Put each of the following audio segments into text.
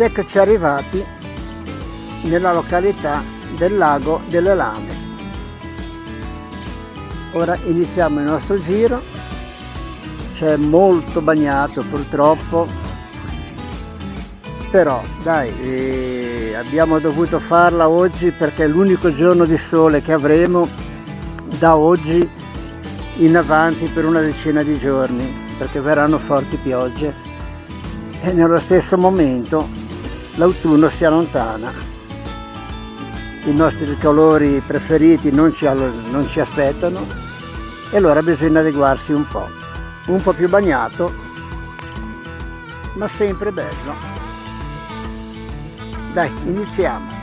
ed eccoci arrivati nella località del lago delle Lame. Ora iniziamo il nostro giro, c'è molto bagnato purtroppo, però dai, abbiamo dovuto farla oggi perché è l'unico giorno di sole che avremo da oggi in avanti per una decina di giorni, perché verranno forti piogge e nello stesso momento l'autunno si allontana. I nostri colori preferiti non ci aspettano e allora bisogna adeguarsi un po' più bagnato, ma sempre bello. Dai, iniziamo.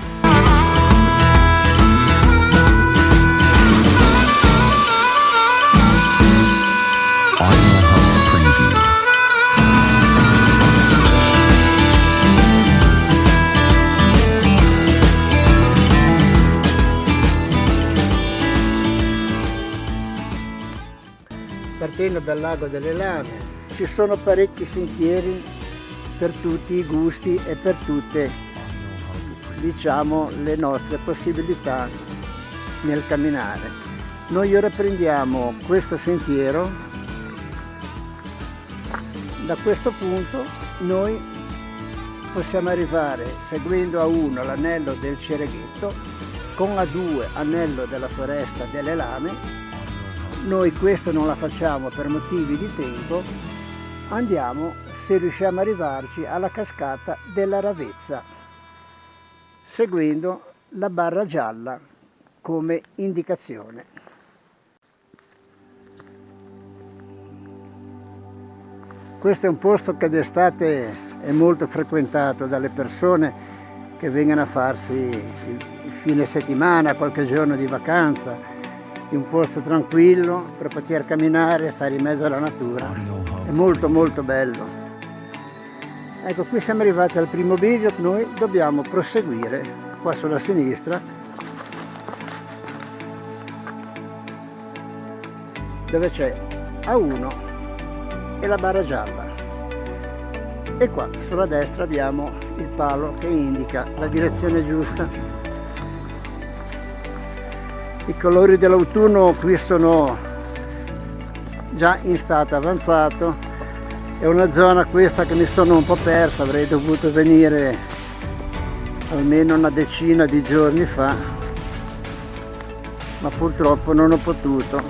Partendo dal lago delle Lame ci sono parecchi sentieri per tutti i gusti e per tutte, diciamo, le nostre possibilità nel camminare. Noi ora prendiamo questo sentiero. Da questo punto noi possiamo arrivare seguendo A1 l'anello del Cereghetto, con A2 anello della foresta delle Lame. Noi questo non la facciamo per motivi di tempo, andiamo, se riusciamo ad arrivarci, alla cascata della Ravezza, seguendo la barra gialla come indicazione. Questo è un posto che d'estate è molto frequentato dalle persone che vengono a farsi il fine settimana, qualche giorno di vacanza, in un posto tranquillo per poter camminare, stare in mezzo alla natura. È molto molto bello. Ecco, qui siamo arrivati al primo bivio. Noi dobbiamo proseguire qua sulla sinistra, dove c'è A1 e la barra gialla, e qua sulla destra abbiamo il palo che indica la direzione giusta. I colori dell'autunno qui sono già in stato avanzato, è una zona questa che mi sono un po' persa, avrei dovuto venire almeno una decina di giorni fa, ma purtroppo non ho potuto.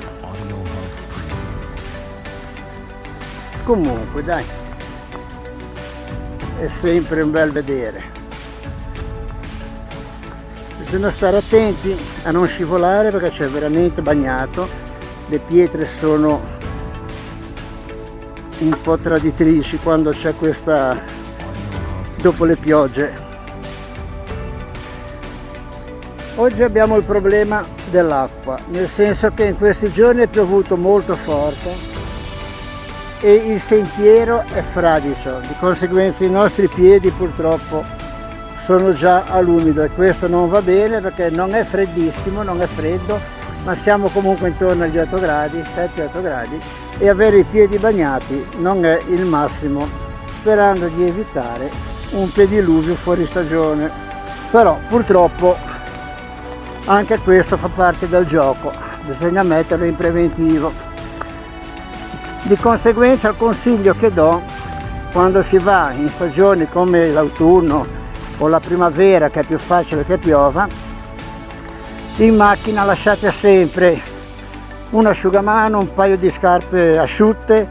Comunque dai, è sempre un bel vedere. Bisogna stare attenti a non scivolare perché c'è veramente bagnato, le pietre sono un po' traditrici quando c'è questa, dopo le piogge. Oggi abbiamo il problema dell'acqua, nel senso che in questi giorni è piovuto molto forte e il sentiero è fradicio, di conseguenza i nostri piedi purtroppo sono già all'umido e questo non va bene perché non è freddissimo, non è freddo, ma siamo comunque intorno agli 8 gradi, 7-8 gradi, e avere i piedi bagnati non è il massimo, sperando di evitare un pediluvio fuori stagione. Però purtroppo anche questo fa parte del gioco, bisogna metterlo in preventivo. Di conseguenza il consiglio che do quando si va in stagioni come l'autunno o la primavera, che è più facile che piova, in macchina lasciate sempre un asciugamano, un paio di scarpe asciutte,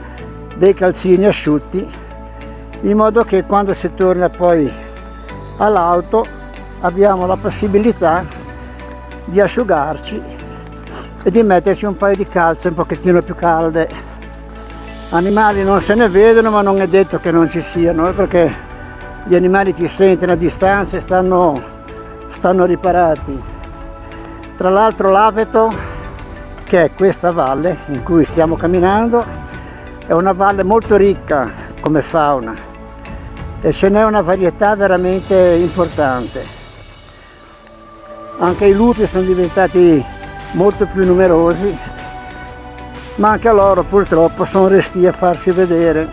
dei calzini asciutti, in modo che quando si torna poi all'auto abbiamo la possibilità di asciugarci e di metterci un paio di calze un pochettino più calde. Animali non se ne vedono, ma non è detto che non ci siano, perché gli animali ti sentono a distanza e stanno riparati. Tra l'altro l'Aveto, che è questa valle in cui stiamo camminando, è una valle molto ricca come fauna e ce n'è una varietà veramente importante. Anche i lupi sono diventati molto più numerosi, ma anche loro purtroppo sono restii a farsi vedere.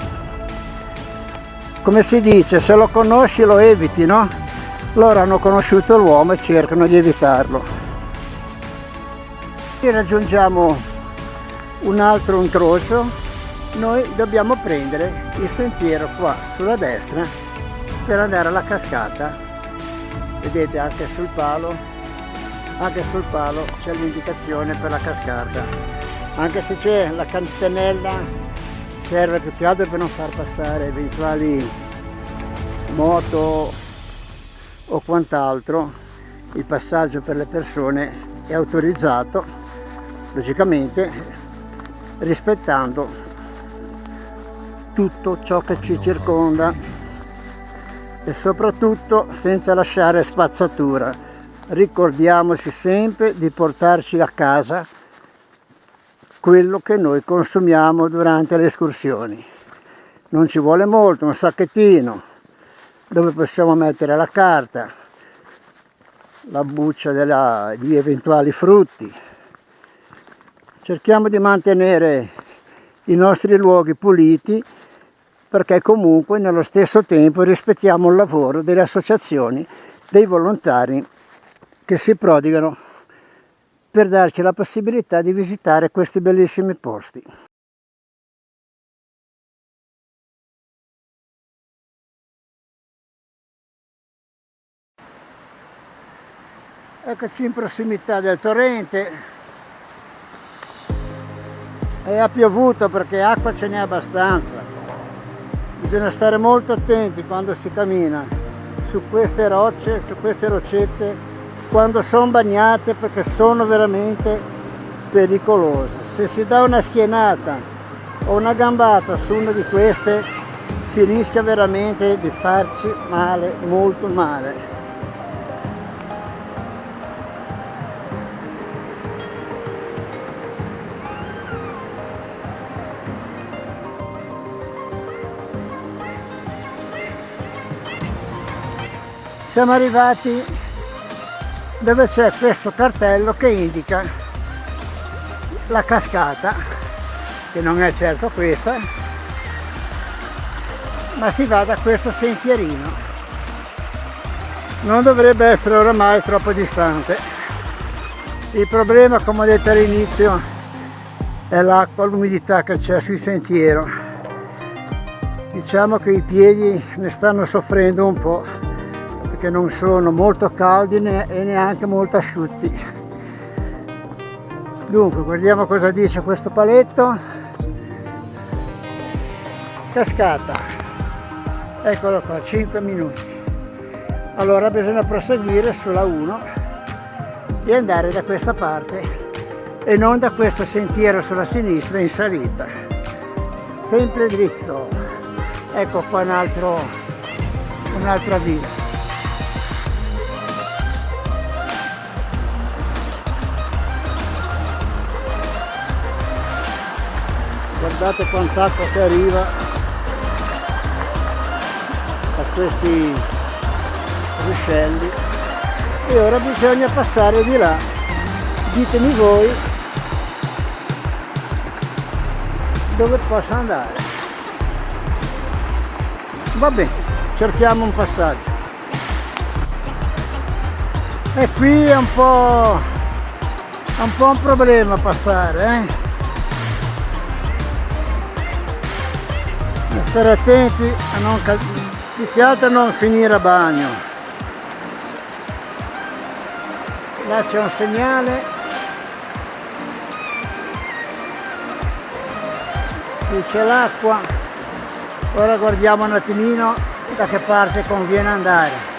come si dice, se lo conosci lo eviti, no? Loro hanno conosciuto l'uomo e cercano di evitarlo. E raggiungiamo un altro incrocio, noi dobbiamo prendere il sentiero qua sulla destra per andare alla cascata. Vedete anche sul palo c'è l'indicazione per la cascata, anche se c'è la campanella, serve più che altro per non far passare eventuali moto o quant'altro. Il passaggio per le persone è autorizzato, logicamente rispettando tutto ciò che ci circonda e soprattutto senza lasciare spazzatura. Ricordiamoci sempre di portarci a casa quello che noi consumiamo durante le escursioni. Non ci vuole molto, un sacchettino dove possiamo mettere la carta, la buccia di eventuali frutti. Cerchiamo di mantenere i nostri luoghi puliti, perché comunque nello stesso tempo rispettiamo il lavoro delle associazioni, dei volontari che si prodigano per darci la possibilità di visitare questi bellissimi posti. Eccoci in prossimità del torrente e ha piovuto perché acqua ce n'è abbastanza. Bisogna stare molto attenti quando si cammina su queste rocce, su queste roccette, quando sono bagnate, perché sono veramente pericolose. Se si dà una schienata o una gambata su una di queste si rischia veramente di farci male, molto male. Siamo arrivati dove c'è questo cartello che indica la cascata, che non è certo questa, ma si va da questo sentierino. Non dovrebbe essere oramai troppo distante. Il problema, come ho detto all'inizio, è l'acqua, l'umidità che c'è sul sentiero. Diciamo che i piedi ne stanno soffrendo un po', che non sono molto caldi e neanche molto asciutti. Dunque, guardiamo cosa dice questo paletto. Cascata, eccolo qua, 5 minuti. Allora bisogna proseguire sulla 1 e andare da questa parte e non da questo sentiero sulla sinistra in salita, sempre dritto. Ecco qua un'altra via. Guardate quant'acqua che arriva da questi ruscelli e ora bisogna passare di là. Ditemi voi dove posso andare. Va bene, cerchiamo un passaggio. E qui è un po' un problema passare, Stare attenti a non più che altro a non finire a bagno. Là c'è un segnale, qui c'è l'acqua. Ora guardiamo un attimino da che parte conviene andare.